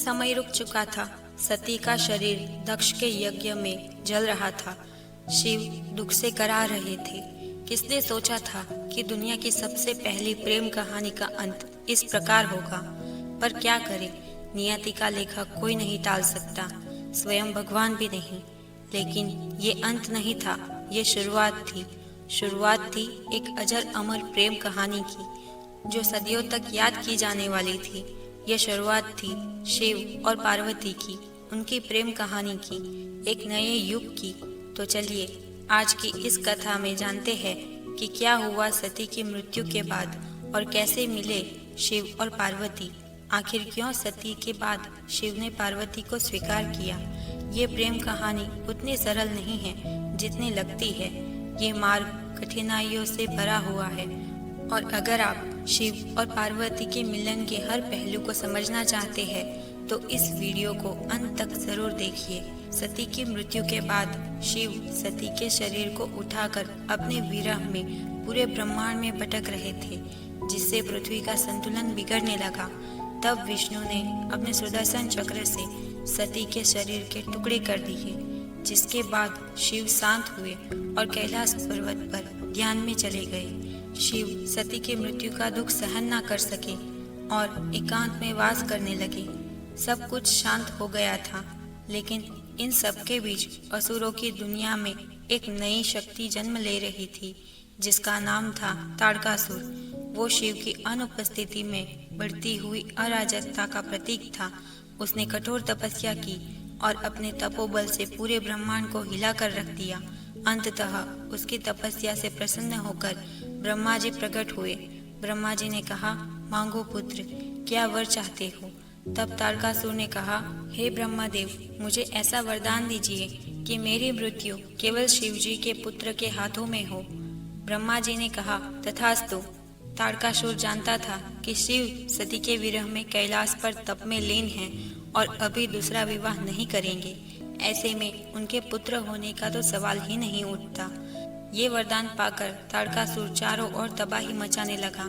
समय रुक चुका था। सती का शरीर दक्ष के यज्ञ में जल रहा था। शिव दुख से करा रहे थे। किसने सोचा था कि दुनिया की सबसे पहली प्रेम कहानी का अंत इस प्रकार होगा। पर क्या करे, नियति का लेखा कोई नहीं टाल सकता, स्वयं भगवान भी नहीं। लेकिन ये अंत नहीं था, ये शुरुआत थी। शुरुआत थी एक अजर अमर प्रेम कहानी की, जो सदियों तक याद की जाने वाली थी। ये शुरुआत थी शिव और पार्वती की, उनकी प्रेम कहानी की, एक नए युग की। तो चलिए आज की इस कथा में जानते हैं कि क्या हुआ सती की मृत्यु के बाद और कैसे मिले शिव और पार्वती। आखिर क्यों सती के बाद शिव ने पार्वती को स्वीकार किया। ये प्रेम कहानी उतनी सरल नहीं है जितनी लगती है। ये मार्ग कठिनाइयों से भरा हुआ है, और अगर आप शिव और पार्वती के मिलन के हर पहलू को समझना चाहते हैं तो इस वीडियो को अंत तक जरूर देखिए। सती की मृत्यु के बाद शिव सती के शरीर को उठाकर अपने विरह में पूरे ब्रह्मांड में भटक रहे थे, जिससे पृथ्वी का संतुलन बिगड़ने लगा। तब विष्णु ने अपने सुदर्शन चक्र से सती के शरीर के टुकड़े कर दिए, जिसके बाद शिव शांत हुए और कैलाश पर्वत पर ध्यान में चले गए। शिव सती की मृत्यु का दुख सहन न कर सके और एकांत में वास करने लगे। सब कुछ शांत हो गया था, लेकिन इन सब के बीच असुरों की दुनिया में एक नई शक्ति जन्म ले रही थी, जिसका नाम था ताड़कासुर। वो शिव की अनुपस्थिति में बढ़ती हुई अराजकता का प्रतीक था। उसने कठोर तपस्या की और अपने तपोबल से पूरे ब्रह्मांड को हिलाकर रख दिया। अंततः उसकी तपस्या से प्रसन्न होकर ब्रह्मा जी प्रकट हुए। ब्रह्मा जी ने कहा, मांगो पुत्र, क्या वर चाहते हो। तब ताड़कासुर ने कहा, हे ब्रह्मदेव, मुझे ऐसा वरदान दीजिए कि मेरी मृत्यु केवल शिवजी के पुत्र के हाथों में हो। ब्रह्मा जी ने कहा, तथास्तु। ताड़कासुर जानता था कि शिव सती के विरह में कैलाश पर तप में लीन हैं और अभी दूसरा विवाह नहीं करेंगे। ऐसे में उनके पुत्र होने का तो सवाल ही नहीं उठता। ये वरदान पाकर ताड़कासुर चारों ओर तबाही मचाने लगा।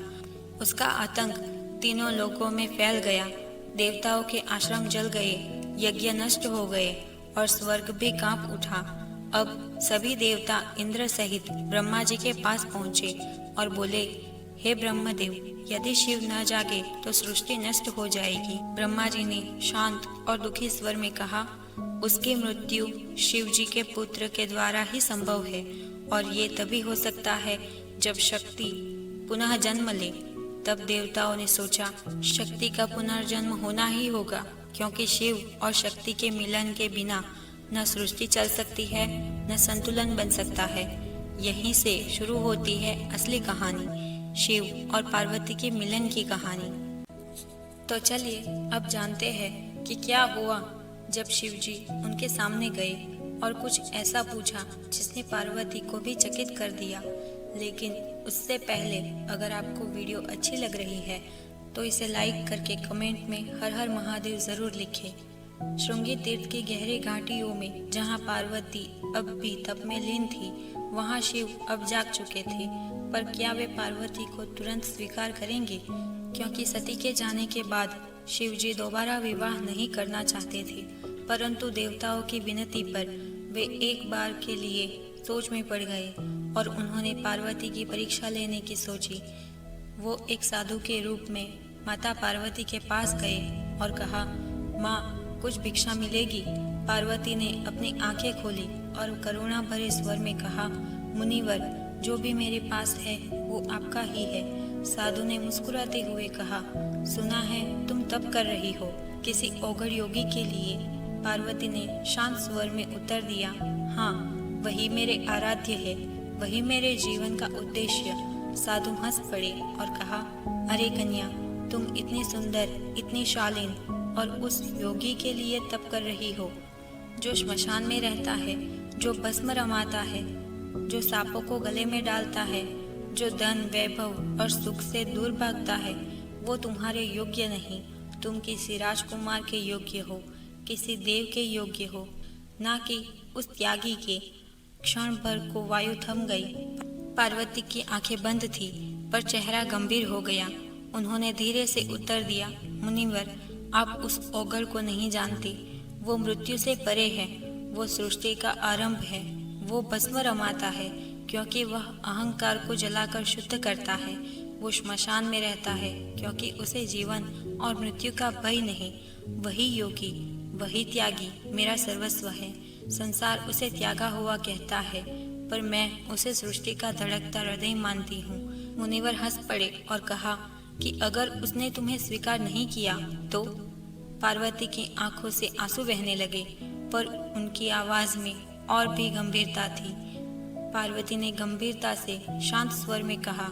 उसका आतंक तीनों लोकों में फैल गया। देवताओं के आश्रम जल गए, यज्ञ नष्ट हो गए और स्वर्ग भी कांप उठा। अब सभी देवता इंद्र सहित ब्रह्मा जी के पास पहुँचे और बोले, हे ब्रह्मदेव, यदि शिव न जागे तो सृष्टि नष्ट हो जाएगी। ब्रह्मा जी ने शांत और दुखी स्वर में कहा, उसकी मृत्यु शिव जी के पुत्र के द्वारा ही संभव है, और ये तभी हो सकता है जब शक्ति पुनः जन्म ले। तब देवताओं ने सोचा, शक्ति का पुनर्जन्म होना ही होगा, क्योंकि शिव और शक्ति के मिलन के बिना न सृष्टि चल सकती है, न संतुलन बन सकता है। यहीं से शुरू होती है असली कहानी, शिव और पार्वती के मिलन की कहानी। तो चलिए अब जानते हैं कि क्या हुआ जब शिव जी उनके सामने गए और कुछ ऐसा पूछा जिसने पार्वती को भी चकित कर दिया। लेकिन उससे पहले अगर आपको वीडियो अच्छी लग रही है तो इसे लाइक करके कमेंट में हर हर महादेव जरूर लिखें। श्रृंगी तीर्थ की गहरी घाटियों में जहां पार्वती अब भी तप में लीन थी, वहां शिव अब जाग चुके थे। पर क्या वे पार्वती को तुरंत स्वीकार करेंगे? क्योंकि सती के जाने के बाद शिव जी दोबारा विवाह नहीं करना चाहते थे, परंतु देवताओं की विनती पर वे एक बार के लिए सोच में पड़ गए और उन्होंने पार्वती की परीक्षा लेने की सोची। वो एक साधु के रूप में माता पार्वती के पास गए और कहा, माँ, कुछ भिक्षा मिलेगी? पार्वती ने अपनी आंखें खोली और करुणा भरे स्वर में कहा, मुनिवर, जो भी मेरे पास है वो आपका ही है। साधु ने मुस्कुराते हुए कहा, सुना है तुम तप कर रही हो, किसी ओघड़ योगी के लिए? पार्वती ने शांत स्वर में उत्तर दिया, हाँ, वही मेरे आराध्य है, वही मेरे जीवन का उद्देश्य। साधु हंस पड़े और कहा, अरे कन्या, तुम इतनी सुंदर, इतनी शालीन और उस योगी के लिए तप कर रही हो जो श्मशान में रहता है, जो भस्म रमाता है, जो सांपों को गले में डालता है, जो धन, वैभव और सुख से दूर भागता है। वो तुम्हारे योग्य नहीं। तुम किसी राजकुमार के योग्य हो, किसी देव के योग्य हो, ना कि उस त्यागी के। क्षण भर को वायु थम गई। पार्वती की आंखें बंद थी, पर चेहरा गंभीर हो गया। उन्होंने धीरे से उत्तर दिया, मुनिवर, आप उस ओगल को नहीं जानते। वो मृत्यु से परे है, वो सृष्टि का आरंभ है। वो भस्म रमाता है क्योंकि वह अहंकार को जलाकर शुद्ध करता है। वो श्मशान में रहता है क्योंकि उसे जीवन और मृत्यु का भय नहीं। वही योगी, वही त्यागी मेरा सर्वस्व है। संसार उसे त्यागा हुआ कहता है, पर मैं उसे सृष्टि का धड़कता हृदय मानती हूँ। मुनिवर हंस पड़े और कहा कि अगर उसने तुम्हें स्वीकार नहीं किया तो? पार्वती की आंखों से आंसू बहने लगे, पर उनकी आवाज में और भी गंभीरता थी। पार्वती ने गंभीरता से शांत स्वर में कहा,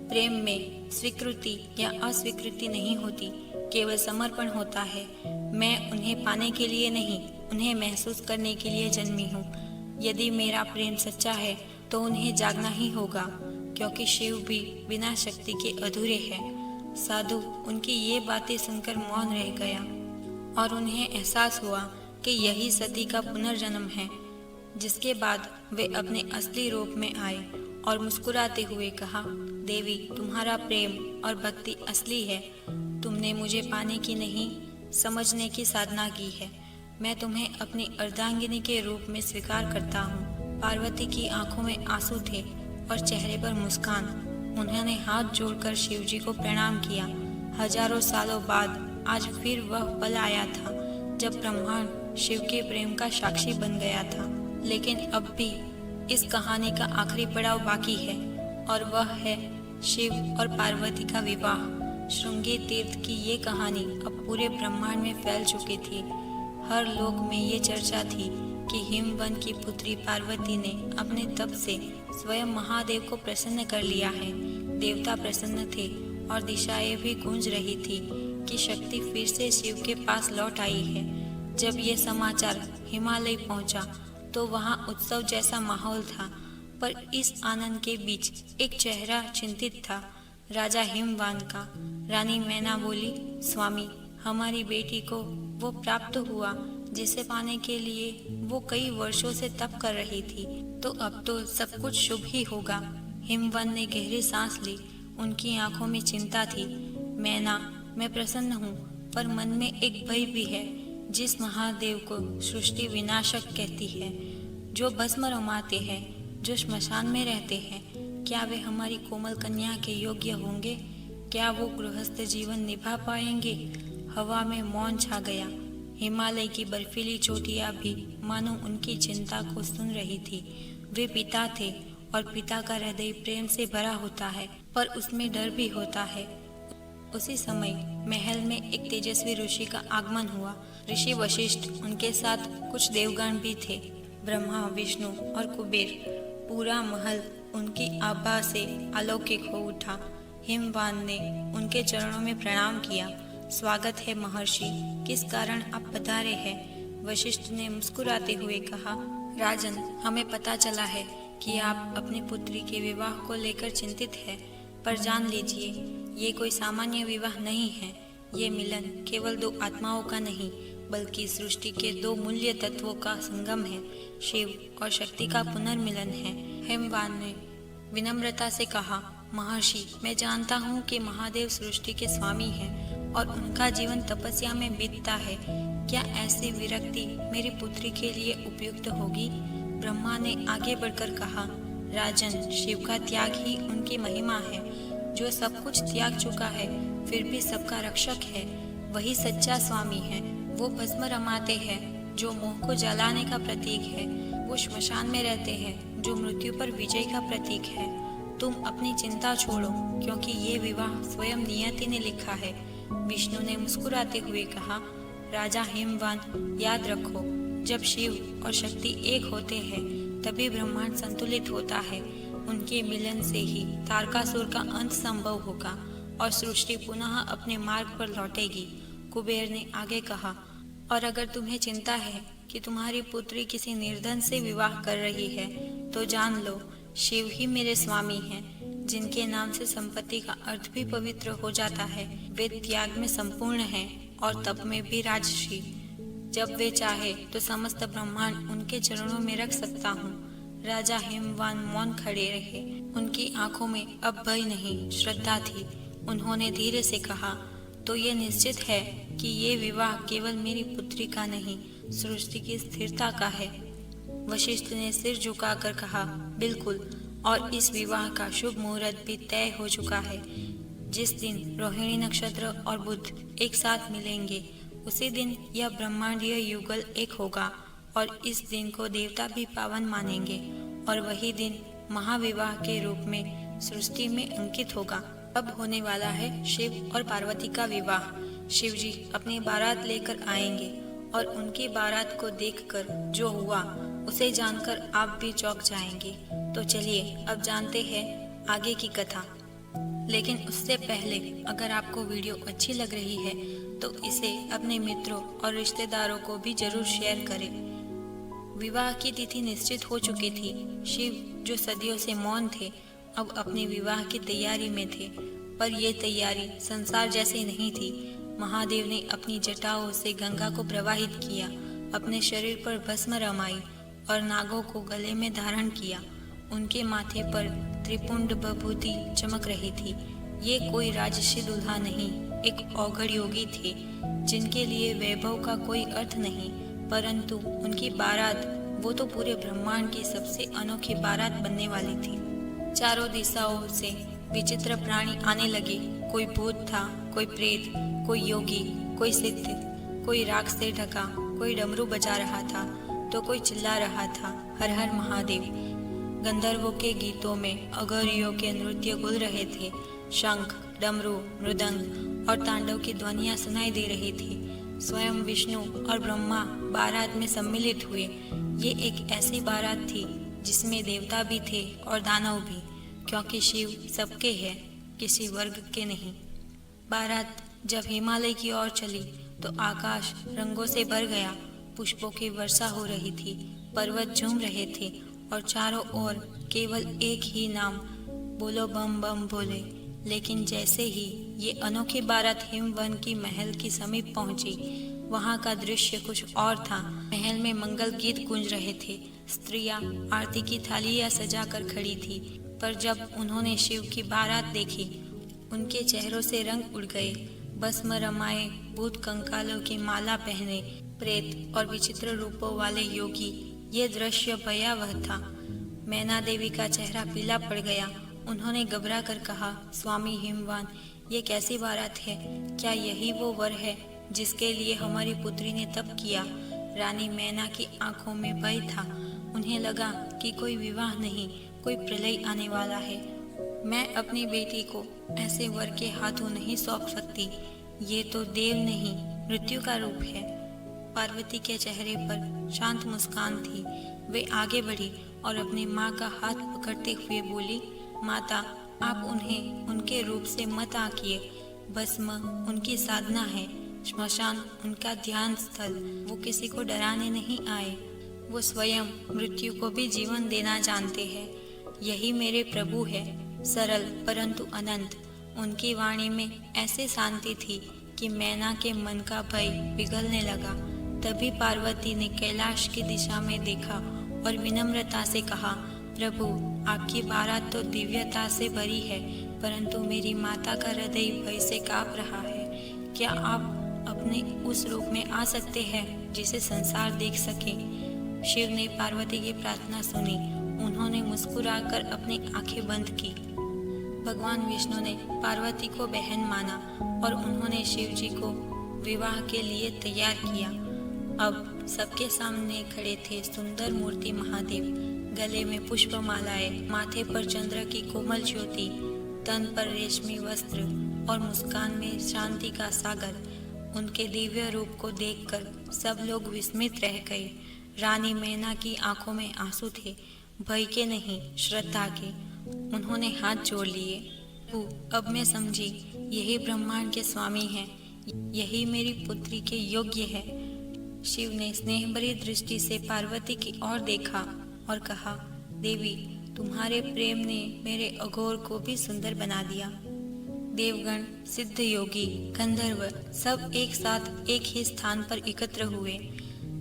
प्रेम में स्वीकृति या अस्वीकृति नहीं होती, केवल समर्पण होता है। मैं उन्हें पाने के लिए नहीं, उन्हें महसूस करने के लिए जन्मी हूँ। यदि मेरा प्रेम सच्चा है तो उन्हें जागना ही होगा, क्योंकि शिव भी बिना शक्ति के अधूरे हैं। साधु उनकी ये बातें सुनकर मौन रह गया और उन्हें एहसास हुआ कि यही सती का पुनर्जन्म है। जिसके बाद वे अपने असली रूप में आए और मुस्कुराते हुए कहा, देवी तुम्हारा प्रेम और भक्ति असली है। तुमने मुझे पाने की नहीं, समझने की साधना की है। मैं तुम्हें अपनी अर्धांगिनी के रूप में स्वीकार करता हूँ। पार्वती की आंखों में आंसू थे और चेहरे पर मुस्कान। उन्होंने हाथ जोड़कर शिवजी को प्रणाम किया। हजारों सालों बाद आज फिर वह पल आया था जब ब्रह्मांड शिव के प्रेम का साक्षी बन गया था। लेकिन अब भी इस कहानी का आखिरी पड़ाव बाकी है, और वह है शिव और पार्वती का विवाह। श्रृंगी तीर्थ की ये कहानी अब पूरे ब्रह्मांड में फैल चुकी थी। हर लोक में ये चर्चा थी कि हिमवन की पुत्री पार्वती ने अपने तप से स्वयं महादेव को प्रसन्न कर लिया है। देवता प्रसन्न थे और दिशाएं भी गूंज रही थी कि शक्ति फिर से शिव के पास लौट आई है। जब ये समाचार हिमालय पहुंचा तो वहां उत्सव जैसा माहौल था, पर इस आनंद के बीच एक चेहरा चिंतित था, राजा हिमवान का। रानी मैना बोली, स्वामी, हमारी बेटी को वो प्राप्त हुआ जिसे पाने के लिए वो कई वर्षों से तप कर रही थी, तो अब तो सब कुछ शुभ ही होगा। हिमवन ने गहरी सांस ली। उनकी आंखों में चिंता थी। मैना, मैं प्रसन्न हूँ, पर मन में एक भय भी है। जिस महादेव को सृष्टि विनाशक कहती है, जो भस्म रमाते हैं, जो श्मशान में रहते हैं, क्या वे हमारी कोमल कन्या के योग्य होंगे? क्या वो गृहस्थ जीवन निभा पाएंगे? हवा में मौन छा गया। हिमालय की बर्फीली चोटियां भी मानो उनकी चिंता को सुन रही थी। वे पिता थे और पिता का हृदय प्रेम से भरा होता है, पर उसमें डर भी होता है। उसी समय महल में एक तेजस्वी ऋषि का आगमन हुआ। ऋषि वशिष्ठ, उनके साथ कुछ देवगण भी थे, ब्रह्मा, विष्णु और कुबेर। पूरा महल उनकी आभा से अलौकिक हो उठा। हिमवान ने उनके चरणों में प्रणाम किया। स्वागत है महर्षि, किस कारण आप पधारे हैं? वशिष्ठ ने मुस्कुराते हुए कहा, राजन, हमें पता चला है कि आप अपनी पुत्री के विवाह को लेकर चिंतित हैं, पर जान लीजिए, ये कोई सामान्य विवाह नहीं है। ये मिलन केवल दो आत्माओं का नहीं, बल्कि सृष्टि के दो मूल्य तत्वों का संगम है। शिव और शक्ति का पुनर्मिलन है। हिमवान ने विनम्रता से कहा, महर्षि, मैं जानता हूँ कि महादेव सृष्टि के स्वामी हैं और उनका जीवन तपस्या में बीतता है। क्या ऐसी विरक्ति मेरी पुत्री के लिए उपयुक्त होगी? ब्रह्मा ने आगे बढ़कर कहा, राजन, शिव का त्याग ही उनकी महिमा है। जो सब कुछ त्याग चुका है फिर भी सबका रक्षक है, वही सच्चा स्वामी है। वो भस्म रमाते हैं जो मोह को जलाने का प्रतीक है। वो श्मशान में रहते हैं जो मृत्यु पर विजय का प्रतीक है। तुम अपनी चिंता छोड़ो, क्योंकि ये विवाह स्वयं नियति ने लिखा है। विष्णु ने मुस्कुराते हुए कहा, राजा हिमवान, याद रखो, जब शिव और शक्ति एक होते हैं तभी ब्रह्मांड संतुलित होता है। उनके मिलन से ही तारकासुर का अंत संभव होगा और सृष्टि पुनः अपने मार्ग पर लौटेगी। कुबेर ने आगे कहा, और अगर तुम्हें चिंता है कि तुम्हारी पुत्री किसी निर्धन से विवाह कर रही है, तो जान लो, शिव ही मेरे स्वामी हैं, जिनके नाम से संपत्ति का अर्थ भी पवित्र हो जाता है। वे त्याग में संपूर्ण हैं और तप में भी राजर्षि। जब वे चाहे तो समस्त ब्रह्मांड उनके चरणों में रख सकता हूँ। राजा हिमवान मौन खड़े रहे। उनकी आंखों में अब भय नहीं, श्रद्धा थी। उन्होंने धीरे से कहा, तो ये निश्चित है कि ये विवाह केवल मेरी पुत्री का नहीं, सृष्टि की स्थिरता का है। वशिष्ठ ने सिर झुकाकर कहा, बिल्कुल, और इस विवाह का शुभ मुहूर्त भी तय हो चुका है। जिस दिन रोहिणी नक्षत्र और बुध एक साथ मिलेंगे, उसी दिन यह ब्रह्मांडीय युगल एक होगा और इस दिन को देवता भी पावन मानेंगे और वही दिन महाविवाह के रूप में सृष्टि में अंकित होगा। अब होने वाला है शिव और पार्वती का विवाह। शिव जी अपनी बारात लेकर आएंगे और उनकी बारात को देखकर जो हुआ उसे जानकर आप भी चौंक जाएंगे। तो चलिए अब जानते हैं आगे की कथा। लेकिन उससे पहले अगर आपको वीडियो अच्छी लग रही है तो इसे अपने मित्रों और रिश्तेदारों को भी जरूर शेयर करें। विवाह की तिथि निश्चित हो चुकी थी। शिव जो सदियों से मौन थे, अब अपने विवाह की तैयारी में थे, पर यह तैयारी संसार जैसी नहीं थी। महादेव ने अपनी जटाओं से गंगा को प्रवाहित किया, अपने शरीर पर भस्म रमाई और नागों को गले में धारण किया। उनके माथे पर त्रिपुंड विभूति चमक रही थी। ये कोई राजसी दुल्हा नहीं, एक औघड़ योगी थे जिनके लिए वैभव का कोई अर्थ नहीं, परंतु उनकी बारात वो तो पूरे ब्रह्मांड की सबसे अनोखी बारात बनने वाली थी। चारों दिशाओं से विचित्र प्राणी आने लगे। कोई भूत था, कोई प्रेत, कोई योगी, कोई सिद्ध, कोई राख से ढका, कोई डमरू बजा रहा था तो कोई चिल्ला रहा था, हर हर महादेव। गंधर्वों के गीतों में अघोरियों के नृत्य गुल रहे थे। शंख, डमरू, मृदंग और तांडव की ध्वनियां सुनाई दे रही थी। स्वयं विष्णु और ब्रह्मा बारात में सम्मिलित हुए। ये एक ऐसी बारात थी जिसमें देवता भी थे और दानव भी, क्योंकि शिव सबके हैं, किसी वर्ग के नहीं। बारात जब हिमालय की ओर चली तो आकाश रंगों से भर गया। पुष्पों की वर्षा हो रही थी, पर्वत झूम रहे थे और चारों ओर केवल एक ही नाम, बोलो बम बम भोले। लेकिन जैसे ही ये अनोखी बारात हिमवन की महल की समीप पहुंची, वहां का दृश्य कुछ और था। महल में मंगल गीत गूंज रहे थे, स्त्रियां आरती की थालियां सजाकर खड़ी थी, पर जब उन्होंने शिव की बारात देखी, उनके चेहरों से रंग उड़ गए। भस्म रमाए, भूत कंकालों की माला पहने, प्रेत और विचित्र रूपों वाले योगी, ये दृश्य भयावह था। मैना देवी का चेहरा पीला पड़ गया। उन्होंने घबरा कर कहा, स्वामी हिमवान, ये कैसी बारात है? क्या यही वो वर है जिसके लिए हमारी पुत्री ने तप किया? रानी मैना की आंखों में भय था। उन्हें लगा कि कोई विवाह नहीं, कोई प्रलय आने वाला है। मैं अपनी बेटी को ऐसे वर के हाथों नहीं सौंप सकती। ये तो देव नहीं, मृत्यु का रूप है। पार्वती के चेहरे पर शांत मुस्कान थी। वे आगे बढ़ी और अपनी माँ का हाथ पकड़ते हुए बोली, माता, आप उन्हें उनके रूप से मत आंकिए। भस्म उनकी साधना है, श्मशान उनका ध्यान स्थल। वो किसी को डराने नहीं आए, वो स्वयं मृत्यु को भी जीवन देना जानते हैं। यही मेरे प्रभु है, सरल परंतु अनंत। उनकी वाणी में ऐसी शांति थी कि मैना के मन का भय पिघलने लगा। तभी पार्वती ने कैलाश की दिशा में देखा और विनम्रता से कहा, प्रभु, आपकी बारात तो दिव्यता से भरी है, परंतु मेरी माता का हृदय भय से कांप रहा है। क्या आप अपने उस रूप में आ सकते हैं जिसे संसार देख सके? शिव ने पार्वती की प्रार्थना सुनी। उन्होंने मुस्कुराकर अपनी आंखें बंद की। भगवान विष्णु ने पार्वती को बहन माना और उन्होंने शिव जी को विवाह के लिए तैयार किया। अब सबके सामने खड़े थे सुंदर मूर्ति महादेव, गले में पुष्पमालाएं, माथे पर चंद्र की कोमल ज्योति, तन पर रेशमी वस्त्र और मुस्कान में शांति का सागर। उनके दिव्य रूप को देखकर सब लोग विस्मित रह गए। रानी मैना की आंखों में आंसू थे, भय के नहीं, श्रद्धा के। उन्होंने हाथ जोड़ लिए। अब मैं समझी, यही ब्रह्मांड के स्वामी हैं, यही मेरी पुत्री के योग्य है। शिव ने स्नेह भरी दृष्टि से पार्वती की ओर देखा और कहा, देवी, तुम्हारे प्रेम ने मेरे अघोर को भी सुंदर बना दिया। देवगण, सिद्ध योगी, गंधर्व सब एक साथ एक ही स्थान पर एकत्र हुए।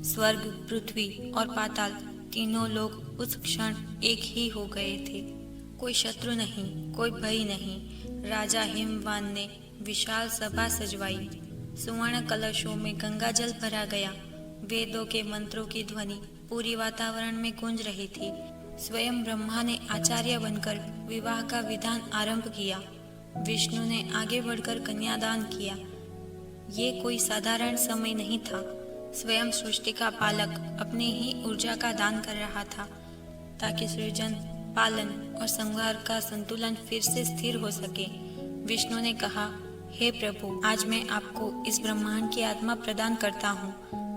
स्वर्ग, पृथ्वी और पाताल तीनों लोग उस क्षण एक ही हो गए थे। कोई शत्रु नहीं, कोई भय नहीं। राजा हिमवान ने विशाल सभा सजवाई। सुवर्ण कलशों में गंगा जल भरा गया। वेदों के मंत्रों की ध्वनि पूरी वातावरण में गूंज रही थी। स्वयं ब्रह्मा ने आचार्य बनकर विवाह का विधान आरंभ किया। विष्णु ने आगे बढ़कर कन्यादान किया। ये कोई साधारण समय नहीं था। स्वयं सृष्टि का पालक अपनी ही ऊर्जा का दान कर रहा था ताकि सृजन, पालन और संहार का संतुलन फिर से स्थिर हो सके। विष्णु ने कहा, हे प्रभु, आज मैं आपको इस ब्रह्मांड की आत्मा प्रदान करता हूँ।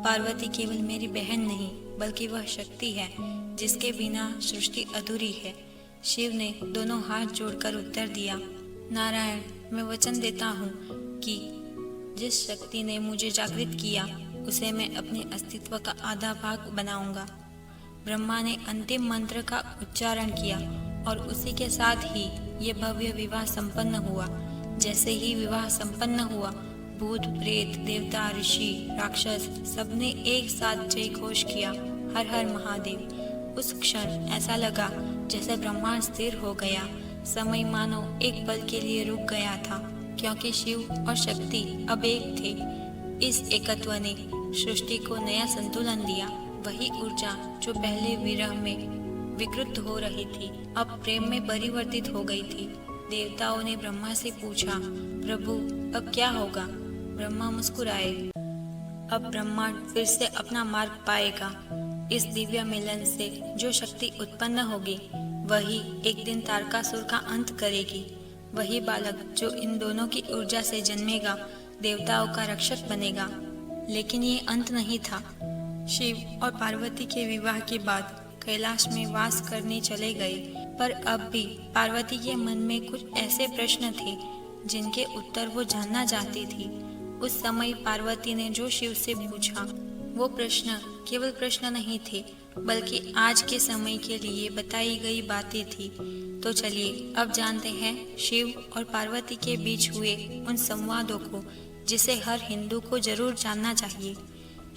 पार्वती केवल मेरी बहन नहीं बल्कि वह शक्ति है जिसके बिना सृष्टि अधूरी है। शिव ने दोनों हाथ जोड़कर उत्तर दिया, नारायण, मैं वचन देता हूँ कि जिस शक्ति ने मुझे जागृत किया उसे मैं अपने अस्तित्व का आधा भाग बनाऊंगा। ब्रह्मा ने अंतिम मंत्र का उच्चारण किया और उसी के साथ ही ये भव्य विवाह संपन्न हुआ। जैसे ही विवाह संपन्न हुआ, भूत, प्रेत, देवता, ऋषि, राक्षस सबने एक साथ जय घोष किया, हर हर महादेव। उस क्षण ऐसा लगा जैसे ब्रह्मांड स्थिर हो गया। समय मानो एक पल के लिए रुक गया था, क्योंकि शिव और शक्ति अब एक थे। इस एकत्व ने सृष्टि को नया संतुलन दिया। वही ऊर्जा जो पहले विरह में विकृत हो रही थी, अब प्रेम में परिवर्तित हो गई थी। देवताओं ने ब्रह्मा से पूछा, प्रभु, अब क्या होगा? ब्रह्मा मुस्कुराए, अब ब्रह्मांड फिर से अपना मार्ग पाएगा। इस दिव्य मिलन से जो शक्ति उत्पन्न होगी वही एक दिन तारकासुर का अंत करेगी। वही बालक जो इन दोनों की ऊर्जा से जन्मेगा देवताओं का रक्षक बनेगा। लेकिन ये अंत नहीं था। शिव और पार्वती के विवाह के बाद कैलाश में वास करने चले गए, पर अब भी पार्वती के मन में कुछ ऐसे प्रश्न थे जिनके उत्तर वो जानना चाहती थी। उस समय पार्वती ने जो शिव से पूछा, वो प्रश्न केवल प्रश्न नहीं थे बल्कि आज के समय के लिए बताई गई बातें थी। तो चलिए अब जानते हैं शिव और पार्वती के बीच हुए उन संवादों को जिसे हर हिंदू को जरूर जानना चाहिए।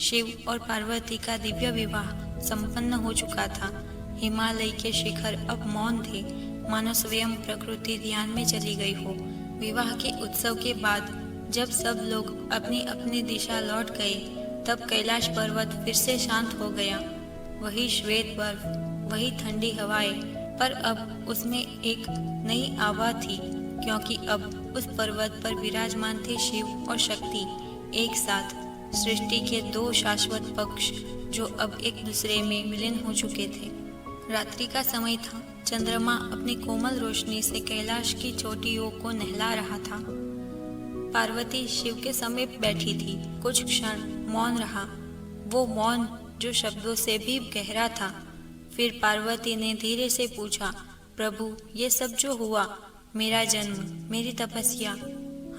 शिव और पार्वती का दिव्य विवाह संपन्न हो चुका था। हिमालय के शिखर अब मौन थे, मानो स्वयं प्रकृति ध्यान में चली गई हो। विवाह के उत्सव के बाद जब सब लोग अपनी अपनी दिशा लौट गए, तब कैलाश पर्वत फिर से शांत हो गया। वही श्वेत बर्फ, वही ठंडी हवाएं, पर अब उसमें एक नई आभा थी, क्योंकि अब उस पर्वत पर विराजमान थे शिव और शक्ति एक साथ, सृष्टि के दो शाश्वत पक्ष जो अब एक दूसरे में विलीन हो चुके थे। रात्रि का समय था। चंद्रमा अपनी कोमल रोशनी से कैलाश की चोटियों को नहला रहा था। पार्वती शिव के समीप बैठी थी। कुछ क्षण मौन रहा, वो मौन जो शब्दों से भी गहरा था। फिर पार्वती ने धीरे से पूछा, प्रभु, ये सब जो हुआ, मेरा जन्म, मेरी तपस्या,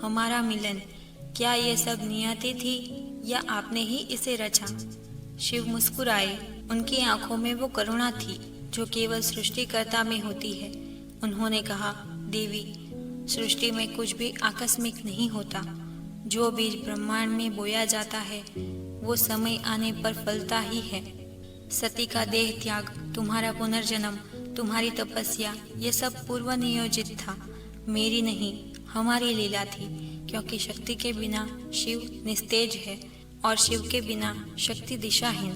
हमारा मिलन, क्या ये सब नियति थी या आपने ही इसे रचा? शिव मुस्कुराए। उनकी आंखों में वो करुणा थी जो केवल सृष्टिकर्ता में होती है। उन्होंने कहा, देवी, सृष्टि में कुछ भी आकस्मिक नहीं होता। जो बीज ब्रह्मांड में बोया जाता है वो समय आने पर फलता ही है। सती का देह त्याग, तुम्हारा पुनर्जन्म, तुम्हारी तपस्या, ये सब पूर्व नियोजित था। मेरी नहीं, हमारी लीला थी, क्योंकि शक्ति के बिना शिव निस्तेज है और शिव के बिना शक्ति दिशाहीन।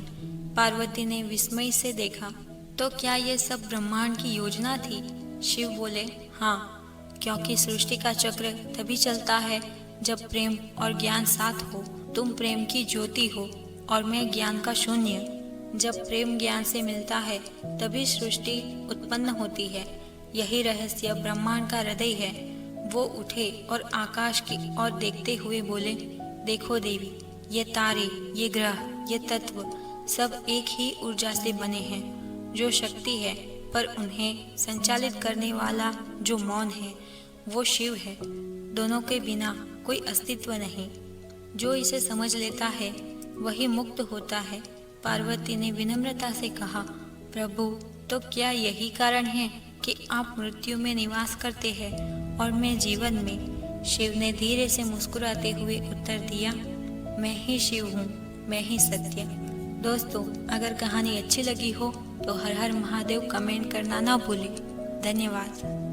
पार्वती ने विस्मय से देखा, तो क्या ये सब ब्रह्मांड की योजना थी? शिव बोले, हाँ, क्योंकि सृष्टि का चक्र तभी चलता है जब प्रेम और ज्ञान साथ हो। तुम प्रेम की ज्योति हो और मैं ज्ञान का शून्य। जब प्रेम ज्ञान से मिलता है तभी सृष्टि उत्पन्न होती है। यही रहस्य ब्रह्मांड का हृदय है। वो उठे और आकाश की ओर देखते हुए बोले, देखो देवी, ये तारे, ये ग्रह, ये तत्व सब एक ही ऊर्जा से बने हैं। जो शक्ति है, पर उन्हें संचालित करने वाला जो मौन है, वो शिव है। दोनों के बिना कोई अस्तित्व नहीं। जो इसे समझ लेता है वही मुक्त होता है। पार्वती ने विनम्रता से कहा, प्रभु, तो क्या यही कारण है कि आप मृत्यु में निवास करते हैं और मैं जीवन में? शिव ने धीरे से मुस्कुराते हुए उत्तर दिया, मैं ही शिव हूँ, मैं ही सत्य। दोस्तों, अगर कहानी अच्छी लगी हो तो हर हर महादेव कमेंट करना ना भूलें। धन्यवाद।